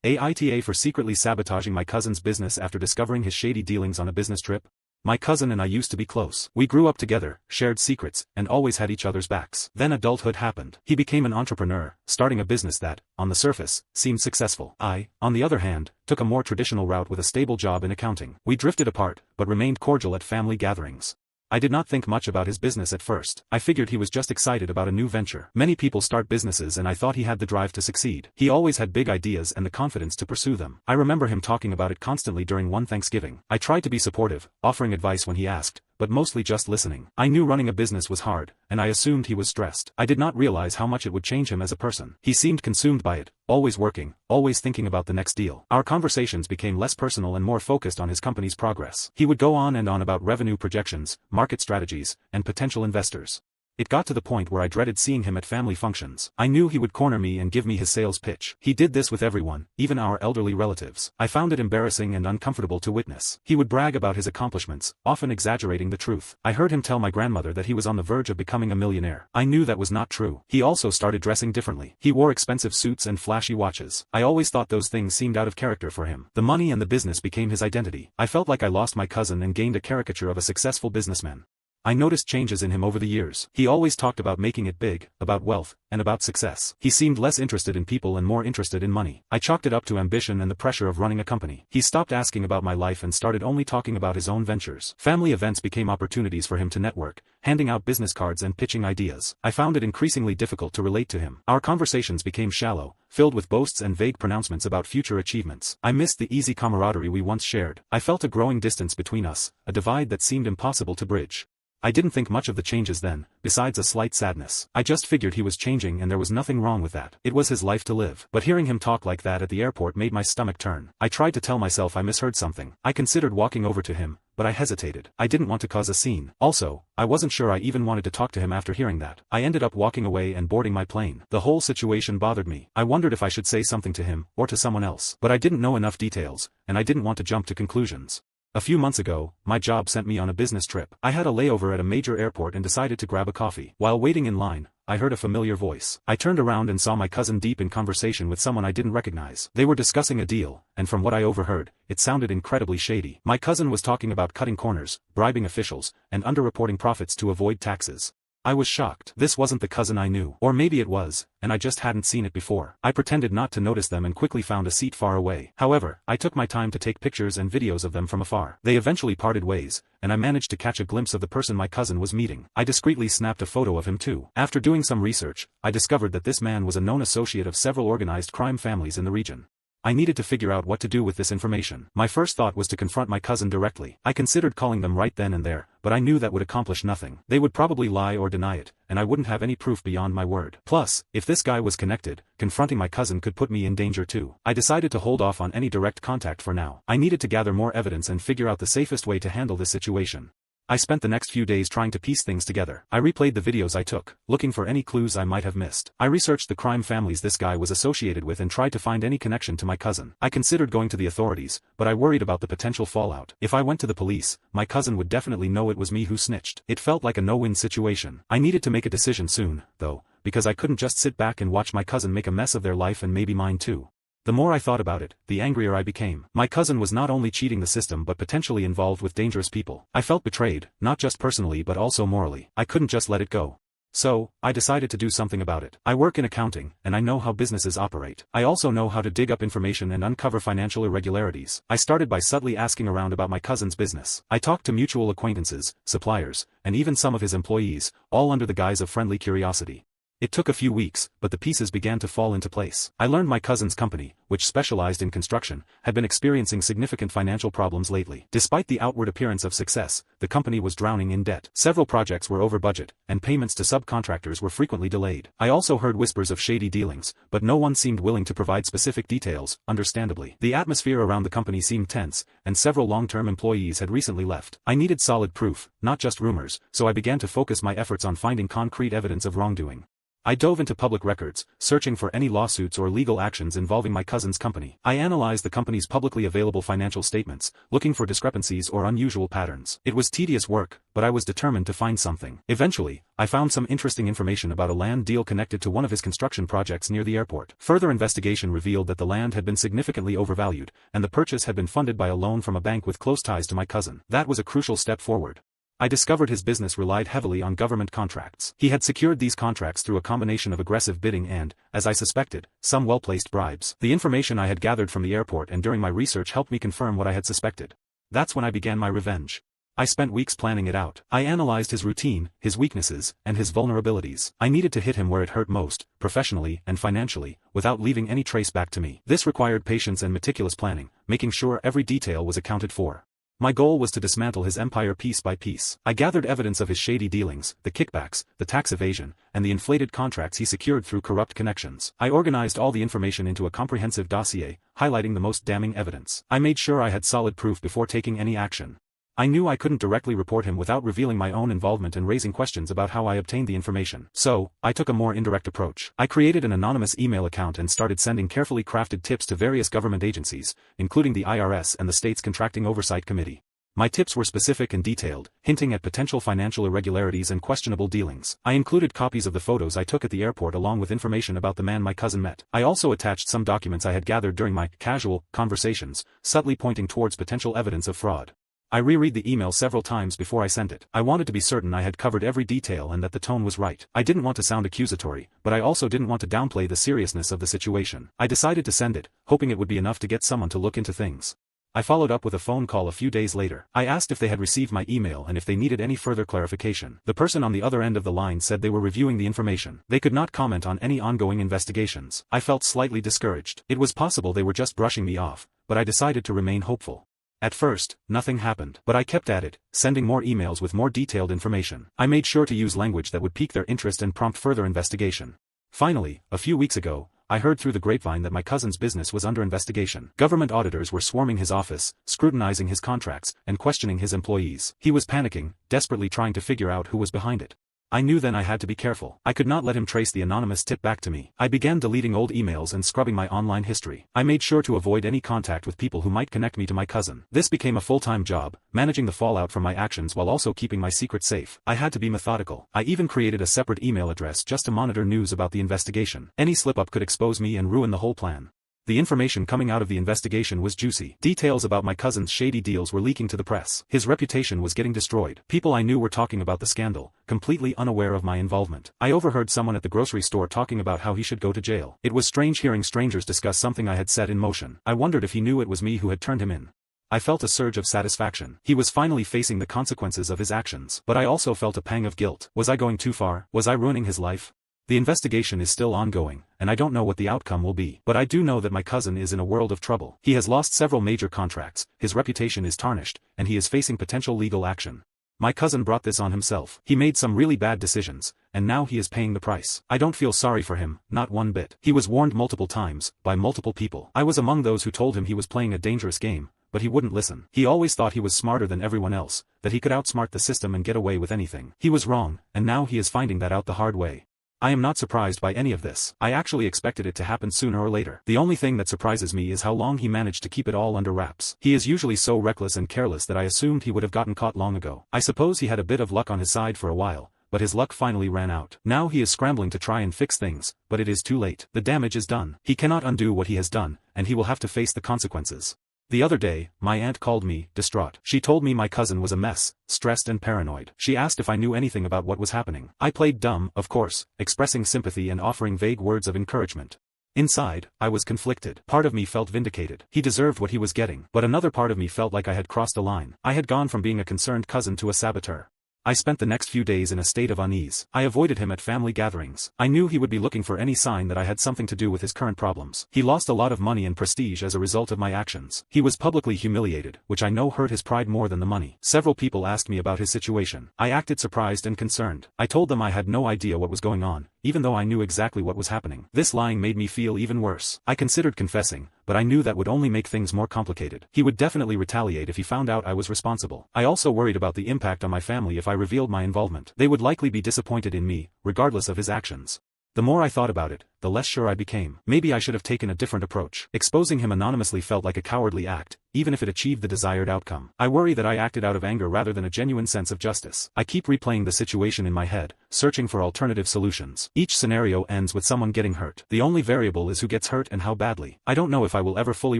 AITA for secretly sabotaging my cousin's business after discovering his shady dealings on a business trip. My cousin and I used to be close. We grew up together, shared secrets, and always had each other's backs. Then adulthood happened. He became an entrepreneur, starting a business that, on the surface, seemed successful. I, on the other hand, took a more traditional route with a stable job in accounting. We drifted apart, but remained cordial at family gatherings. I did not think much about his business at first. I figured he was just excited about a new venture. Many people start businesses and I thought he had the drive to succeed. He always had big ideas and the confidence to pursue them. I remember him talking about it constantly during one Thanksgiving. I tried to be supportive, offering advice when he asked, but mostly just listening. I knew running a business was hard, and I assumed he was stressed. I did not realize how much it would change him as a person. He seemed consumed by it, always working, always thinking about the next deal. Our conversations became less personal and more focused on his company's progress. He would go on and on about revenue projections, market strategies, and potential investors. It got to the point where I dreaded seeing him at family functions. I knew he would corner me and give me his sales pitch. He did this with everyone, even our elderly relatives. I found it embarrassing and uncomfortable to witness. He would brag about his accomplishments, often exaggerating the truth. I heard him tell my grandmother that he was on the verge of becoming a millionaire. I knew that was not true. He also started dressing differently. He wore expensive suits and flashy watches. I always thought those things seemed out of character for him. The money and the business became his identity. I felt like I lost my cousin and gained a caricature of a successful businessman. I noticed changes in him over the years. He always talked about making it big, about wealth, and about success. He seemed less interested in people and more interested in money. I chalked it up to ambition and the pressure of running a company. He stopped asking about my life and started only talking about his own ventures. Family events became opportunities for him to network, handing out business cards and pitching ideas. I found it increasingly difficult to relate to him. Our conversations became shallow, filled with boasts and vague pronouncements about future achievements. I missed the easy camaraderie we once shared. I felt a growing distance between us, a divide that seemed impossible to bridge. I didn't think much of the changes then, besides a slight sadness. I just figured he was changing and there was nothing wrong with that. It was his life to live. But hearing him talk like that at the airport made my stomach turn. I tried to tell myself I misheard something. I considered walking over to him, but I hesitated. I didn't want to cause a scene. Also, I wasn't sure I even wanted to talk to him after hearing that. I ended up walking away and boarding my plane. The whole situation bothered me. I wondered if I should say something to him, or to someone else. But I didn't know enough details, and I didn't want to jump to conclusions. A few months ago, my job sent me on a business trip. I had a layover at a major airport and decided to grab a coffee. While waiting in line, I heard a familiar voice. I turned around and saw my cousin deep in conversation with someone I didn't recognize. They were discussing a deal, and from what I overheard, it sounded incredibly shady. My cousin was talking about cutting corners, bribing officials, and underreporting profits to avoid taxes. I was shocked. This wasn't the cousin I knew. Or maybe it was, and I just hadn't seen it before. I pretended not to notice them and quickly found a seat far away. However, I took my time to take pictures and videos of them from afar. They eventually parted ways, and I managed to catch a glimpse of the person my cousin was meeting. I discreetly snapped a photo of him too. After doing some research, I discovered that this man was a known associate of several organized crime families in the region. I needed to figure out what to do with this information. My first thought was to confront my cousin directly. I considered calling them right then and there, but I knew that would accomplish nothing. They would probably lie or deny it, and I wouldn't have any proof beyond my word. Plus, if this guy was connected, confronting my cousin could put me in danger too. I decided to hold off on any direct contact for now. I needed to gather more evidence and figure out the safest way to handle this situation. I spent the next few days trying to piece things together. I replayed the videos I took, looking for any clues I might have missed. I researched the crime families this guy was associated with and tried to find any connection to my cousin. I considered going to the authorities, but I worried about the potential fallout. If I went to the police, my cousin would definitely know it was me who snitched. It felt like a no-win situation. I needed to make a decision soon, though, because I couldn't just sit back and watch my cousin make a mess of their life and maybe mine too. The more I thought about it, the angrier I became. My cousin was not only cheating the system but potentially involved with dangerous people. I felt betrayed, not just personally but also morally. I couldn't just let it go. So, I decided to do something about it. I work in accounting, and I know how businesses operate. I also know how to dig up information and uncover financial irregularities. I started by subtly asking around about my cousin's business. I talked to mutual acquaintances, suppliers, and even some of his employees, all under the guise of friendly curiosity. It took a few weeks, but the pieces began to fall into place. I learned my cousin's company, which specialized in construction, had been experiencing significant financial problems lately. Despite the outward appearance of success, the company was drowning in debt. Several projects were over budget, and payments to subcontractors were frequently delayed. I also heard whispers of shady dealings, but no one seemed willing to provide specific details, understandably. The atmosphere around the company seemed tense, and several long-term employees had recently left. I needed solid proof, not just rumors, so I began to focus my efforts on finding concrete evidence of wrongdoing. I dove into public records, searching for any lawsuits or legal actions involving my cousin's company. I analyzed the company's publicly available financial statements, looking for discrepancies or unusual patterns. It was tedious work, but I was determined to find something. Eventually, I found some interesting information about a land deal connected to one of his construction projects near the airport. Further investigation revealed that the land had been significantly overvalued, and the purchase had been funded by a loan from a bank with close ties to my cousin. That was a crucial step forward. I discovered his business relied heavily on government contracts. He had secured these contracts through a combination of aggressive bidding and, as I suspected, some well-placed bribes. The information I had gathered from the airport and during my research helped me confirm what I had suspected. That's when I began my revenge. I spent weeks planning it out. I analyzed his routine, his weaknesses, and his vulnerabilities. I needed to hit him where it hurt most, professionally and financially, without leaving any trace back to me. This required patience and meticulous planning, making sure every detail was accounted for. My goal was to dismantle his empire piece by piece. I gathered evidence of his shady dealings, the kickbacks, the tax evasion, and the inflated contracts he secured through corrupt connections. I organized all the information into a comprehensive dossier, highlighting the most damning evidence. I made sure I had solid proof before taking any action. I knew I couldn't directly report him without revealing my own involvement and raising questions about how I obtained the information. So, I took a more indirect approach. I created an anonymous email account and started sending carefully crafted tips to various government agencies, including the IRS and the state's Contracting Oversight Committee. My tips were specific and detailed, hinting at potential financial irregularities and questionable dealings. I included copies of the photos I took at the airport along with information about the man my cousin met. I also attached some documents I had gathered during my casual conversations, subtly pointing towards potential evidence of fraud. I reread the email several times before I sent it. I wanted to be certain I had covered every detail and that the tone was right. I didn't want to sound accusatory, but I also didn't want to downplay the seriousness of the situation. I decided to send it, hoping it would be enough to get someone to look into things. I followed up with a phone call a few days later. I asked if they had received my email and if they needed any further clarification. The person on the other end of the line said they were reviewing the information. They could not comment on any ongoing investigations. I felt slightly discouraged. It was possible they were just brushing me off, but I decided to remain hopeful. At first, nothing happened, but I kept at it, sending more emails with more detailed information. I made sure to use language that would pique their interest and prompt further investigation. Finally, a few weeks ago, I heard through the grapevine that my cousin's business was under investigation. Government auditors were swarming his office, scrutinizing his contracts, and questioning his employees. He was panicking, desperately trying to figure out who was behind it. I knew then I had to be careful. I could not let him trace the anonymous tip back to me. I began deleting old emails and scrubbing my online history. I made sure to avoid any contact with people who might connect me to my cousin. This became a full-time job, managing the fallout from my actions while also keeping my secret safe. I had to be methodical. I even created a separate email address just to monitor news about the investigation. Any slip-up could expose me and ruin the whole plan. The information coming out of the investigation was juicy. Details about my cousin's shady deals were leaking to the press. His reputation was getting destroyed. People I knew were talking about the scandal, completely unaware of my involvement. I overheard someone at the grocery store talking about how he should go to jail. It was strange hearing strangers discuss something I had set in motion. I wondered if he knew it was me who had turned him in. I felt a surge of satisfaction. He was finally facing the consequences of his actions. But I also felt a pang of guilt. Was I going too far? Was I ruining his life? The investigation is still ongoing, and I don't know what the outcome will be. But I do know that my cousin is in a world of trouble. He has lost several major contracts, his reputation is tarnished, and he is facing potential legal action. My cousin brought this on himself. He made some really bad decisions, and now he is paying the price. I don't feel sorry for him, not one bit. He was warned multiple times, by multiple people. I was among those who told him he was playing a dangerous game, but he wouldn't listen. He always thought he was smarter than everyone else, that he could outsmart the system and get away with anything. He was wrong, and now he is finding that out the hard way. I am not surprised by any of this. I actually expected it to happen sooner or later. The only thing that surprises me is how long he managed to keep it all under wraps. He is usually so reckless and careless that I assumed he would have gotten caught long ago. I suppose he had a bit of luck on his side for a while, but his luck finally ran out. Now he is scrambling to try and fix things, but it is too late. The damage is done. He cannot undo what he has done, and he will have to face the consequences. The other day, my aunt called me, distraught. She told me my cousin was a mess, stressed and paranoid. She asked if I knew anything about what was happening. I played dumb, of course, expressing sympathy and offering vague words of encouragement. Inside, I was conflicted. Part of me felt vindicated. He deserved what he was getting. But another part of me felt like I had crossed a line. I had gone from being a concerned cousin to a saboteur. I spent the next few days in a state of unease. I avoided him at family gatherings. I knew he would be looking for any sign that I had something to do with his current problems. He lost a lot of money and prestige as a result of my actions. He was publicly humiliated, which I know hurt his pride more than the money. Several people asked me about his situation. I acted surprised and concerned. I told them I had no idea what was going on, even though I knew exactly what was happening. This lying made me feel even worse. I considered confessing, but I knew that would only make things more complicated. He would definitely retaliate if he found out I was responsible. I also worried about the impact on my family if I revealed my involvement. They would likely be disappointed in me, regardless of his actions. The more I thought about it, the less sure I became. Maybe I should have taken a different approach. Exposing him anonymously felt like a cowardly act, even if it achieved the desired outcome. I worry that I acted out of anger rather than a genuine sense of justice. I keep replaying the situation in my head, searching for alternative solutions. Each scenario ends with someone getting hurt. The only variable is who gets hurt and how badly. I don't know if I will ever fully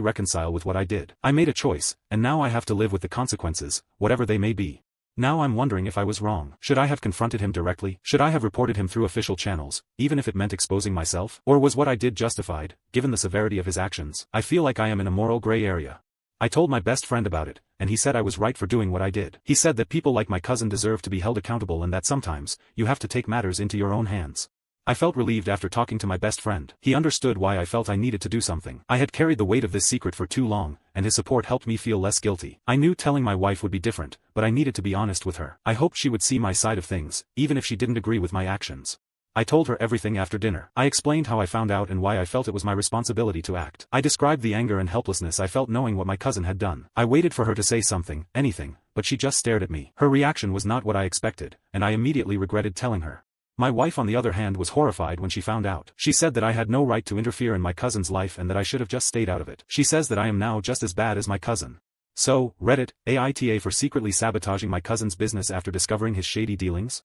reconcile with what I did. I made a choice, and now I have to live with the consequences, whatever they may be. Now I'm wondering if I was wrong. Should I have confronted him directly? Should I have reported him through official channels, even if it meant exposing myself? Or was what I did justified, given the severity of his actions? I feel like I am in a moral gray area. I told my best friend about it, and he said I was right for doing what I did. He said that people like my cousin deserve to be held accountable and that sometimes, you have to take matters into your own hands. I felt relieved after talking to my best friend. He understood why I felt I needed to do something. I had carried the weight of this secret for too long, and his support helped me feel less guilty. I knew telling my wife would be different, but I needed to be honest with her. I hoped she would see my side of things, even if she didn't agree with my actions. I told her everything after dinner. I explained how I found out and why I felt it was my responsibility to act. I described the anger and helplessness I felt knowing what my cousin had done. I waited for her to say something, anything, but she just stared at me. Her reaction was not what I expected, and I immediately regretted telling her. My wife on the other hand was horrified when she found out. She said that I had no right to interfere in my cousin's life and that I should have just stayed out of it. She says that I am now just as bad as my cousin. So, Reddit, AITA for secretly sabotaging my cousin's business after discovering his shady dealings?